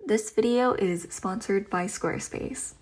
This video is sponsored by Squarespace.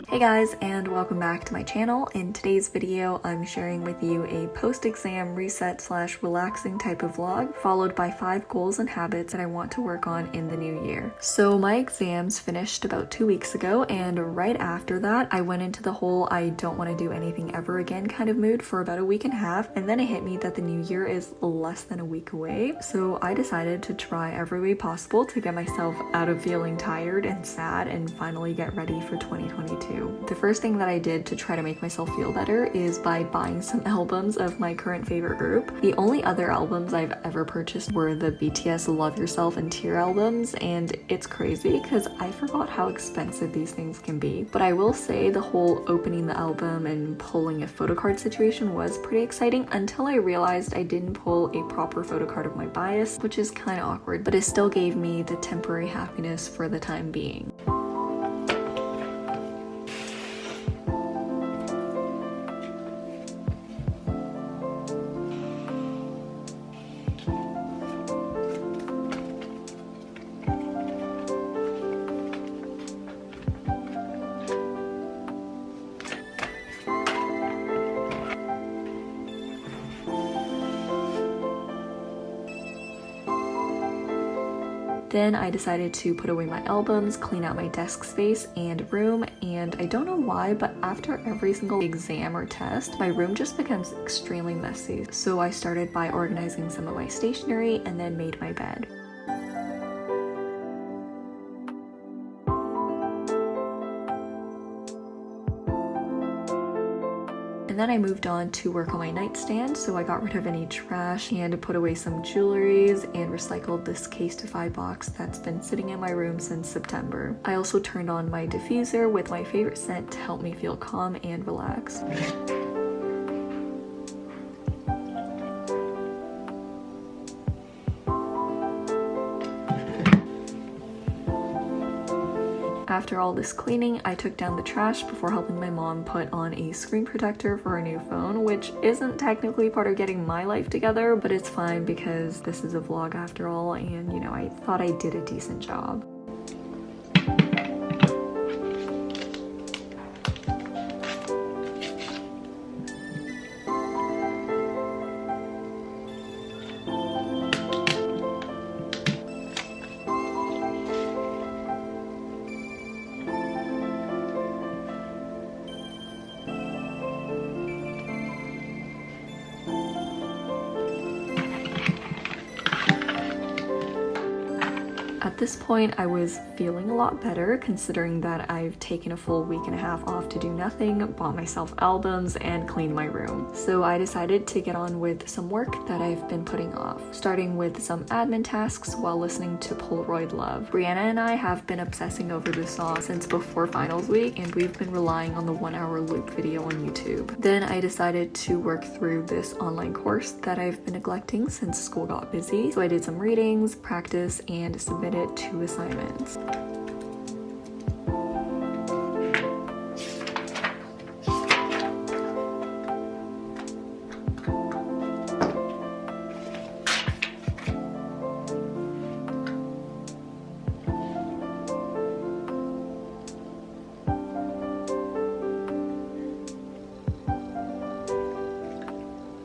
Hey guys, and welcome back to my channel. In today's video, I'm sharing with you a post-exam reset / relaxing type of vlog, followed by 5 goals and habits that I want to work on in the new year. So my exams finished about 2 weeks ago, and right after that, I went into the whole I don't want to do anything ever again kind of mood for about a week and a half, and then it hit me that the new year is less than a week away. So I decided to try every way possible to get myself out of feeling tired and sad and finally get ready for 2022. The first thing that I did to try to make myself feel better is by buying some albums of my current favorite group. The only other albums I've ever purchased were the BTS Love Yourself and Tear albums, and it's crazy because I forgot how expensive these things can be. But I will say the whole opening the album and pulling a photocard situation was pretty exciting until I realized I didn't pull a proper photocard of my bias, which is kind of awkward, but it still gave me the temporary happiness for the time being. Then I decided to put away my albums, clean out my desk space and room, and I don't know why, but after every single exam or test, my room just becomes extremely messy. So I started by organizing some of my stationery and then made my bed. And then I moved on to work on my nightstand, so I got rid of any trash and put away some jewelries and recycled this Casetify box that's been sitting in my room since September. I also turned on my diffuser with my favorite scent to help me feel calm and relaxed. After all this cleaning, I took down the trash before helping my mom put on a screen protector for her new phone, which isn't technically part of getting my life together, but it's fine because this is a vlog after all, and you know, I thought I did a decent job. At this point, I was feeling a lot better considering that I've taken a full week and a half off to do nothing, bought myself albums, and cleaned my room. So I decided to get on with some work that I've been putting off, starting with some admin tasks while listening to Polaroid Love. Brianna and I have been obsessing over this song since before finals week, and we've been relying on the 1-hour loop video on YouTube. Then I decided to work through this online course that I've been neglecting since school got busy. So I did some readings, practice, and submitted 2 assignments.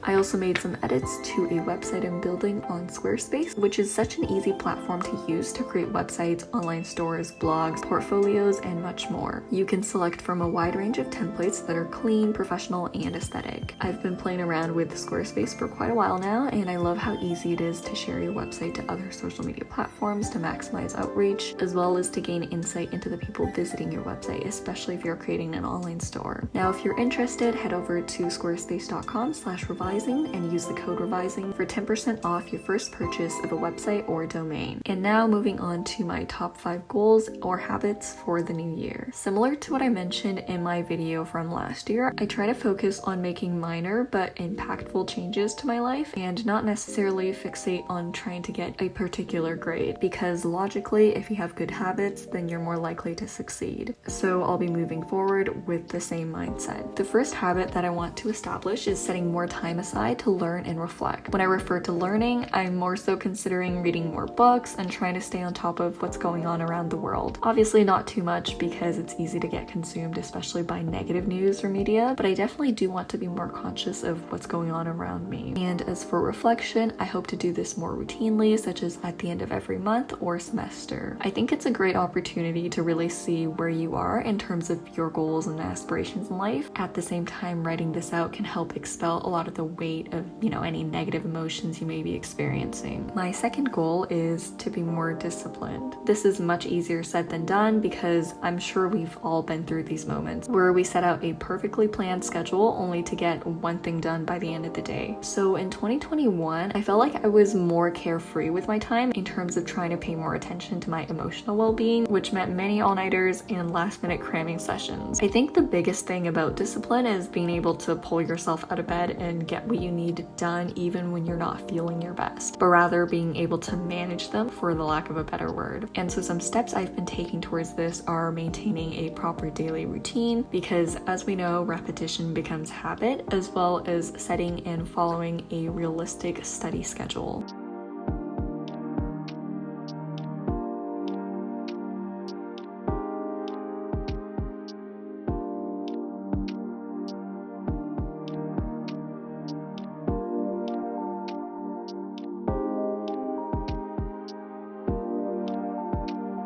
I also made some edits to a website I'm building on Squarespace, which is such an easy platform to use to create websites, online stores, blogs, portfolios, and much more. You can select from a wide range of templates that are clean, professional, and aesthetic. I've been playing around with Squarespace for quite a while now, and I love how easy it is to share your website to other social media platforms to maximize outreach, as well as to gain insight into the people visiting your website, especially if you're creating an online store. Now, if you're interested, head over to squarespace.com/revisign and use the code revising for 10% off your first purchase of a website or domain. And now moving on to my top 5 goals or habits for the new year. Similar to what I mentioned in my video from last year, I try to focus on making minor but impactful changes to my life and not necessarily fixate on trying to get a particular grade, because logically, if you have good habits, then you're more likely to succeed. So I'll be moving forward with the same mindset. The first habit that I want to establish is setting more time aside outside to learn and reflect. When I refer to learning, I'm more so considering reading more books and trying to stay on top of what's going on around the world. Obviously not too much because it's easy to get consumed, especially by negative news or media, but I definitely do want to be more conscious of what's going on around me. And as for reflection, I hope to do this more routinely, such as at the end of every month or semester. I think it's a great opportunity to really see where you are in terms of your goals and aspirations in life. At the same time, writing this out can help expel a lot of the weight of, any negative emotions you may be experiencing. My second goal is to be more disciplined. This is much easier said than done because I'm sure we've all been through these moments where we set out a perfectly planned schedule only to get one thing done by the end of the day. So in 2021, I felt like I was more carefree with my time in terms of trying to pay more attention to my emotional well-being, which meant many all-nighters and last-minute cramming sessions. I think the biggest thing about discipline is being able to pull yourself out of bed and get what you need done even when you're not feeling your best, but rather being able to manage them, for the lack of a better word. And so some steps I've been taking towards this are maintaining a proper daily routine, because as we know, repetition becomes habit, as well as setting and following a realistic study schedule.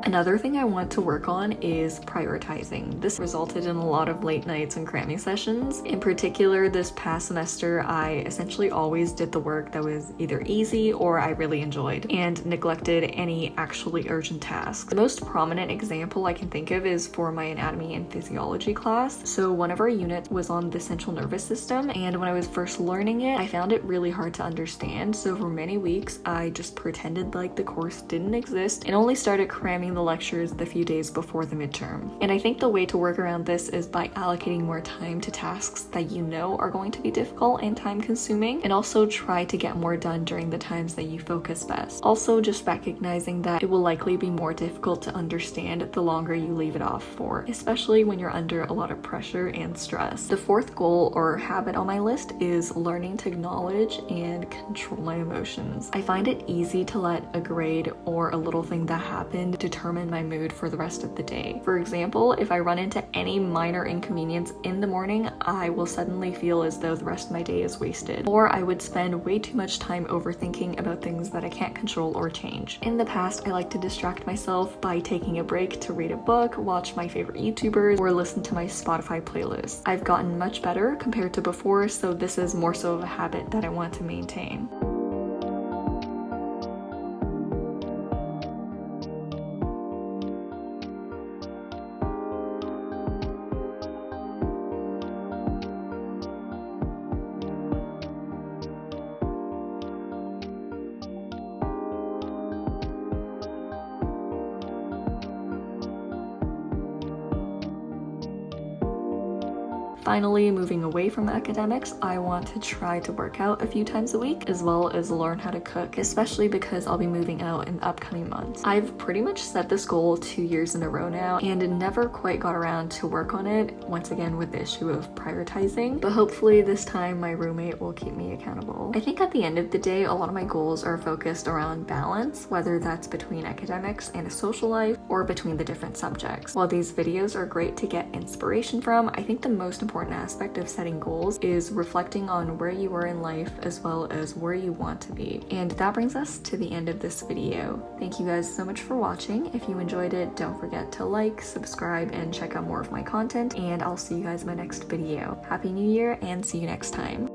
Another thing I want to work on is prioritizing. This resulted in a lot of late nights and cramming sessions. In particular, this past semester, I essentially always did the work that was either easy or I really enjoyed, and neglected any actually urgent tasks. The most prominent example I can think of is for my anatomy and physiology class. So one of our units was on the central nervous system, and when I was first learning it, I found it really hard to understand. So for many weeks, I just pretended like the course didn't exist and only started cramming the lectures the few days before the midterm. And I think the way to work around this is by allocating more time to tasks that you know are going to be difficult and time consuming, and also try to get more done during the times that you focus best. Also, just recognizing that it will likely be more difficult to understand the longer you leave it off for, especially when you're under a lot of pressure and stress. The fourth goal or habit on my list is learning to acknowledge and control my emotions. I find it easy to let a grade or a little thing that happened determine my mood for the rest of the day. For example, if I run into any minor inconvenience in the morning, I will suddenly feel as though the rest of my day is wasted. Or I would spend way too much time overthinking about things that I can't control or change. In the past, I like to distract myself by taking a break to read a book, watch my favorite YouTubers, or listen to my Spotify playlist. I've gotten much better compared to before, so this is more so of a habit that I want to maintain. Finally, moving away from academics, I want to try to work out a few times a week, as well as learn how to cook, especially because I'll be moving out in the upcoming months. I've pretty much set this goal 2 years in a row now, and never quite got around to work on it, once again with the issue of prioritizing, but hopefully this time my roommate will keep me accountable. I think at the end of the day, a lot of my goals are focused around balance, whether that's between academics and a social life, or between the different subjects. While these videos are great to get inspiration from, I think the most important aspect of setting goals is reflecting on where you are in life as well as where you want to be. And that brings us to the end of this video. Thank you guys so much for watching. If you enjoyed it, don't forget to like, subscribe, and check out more of my content, and I'll see you guys in my next video. Happy New Year, and see you next time.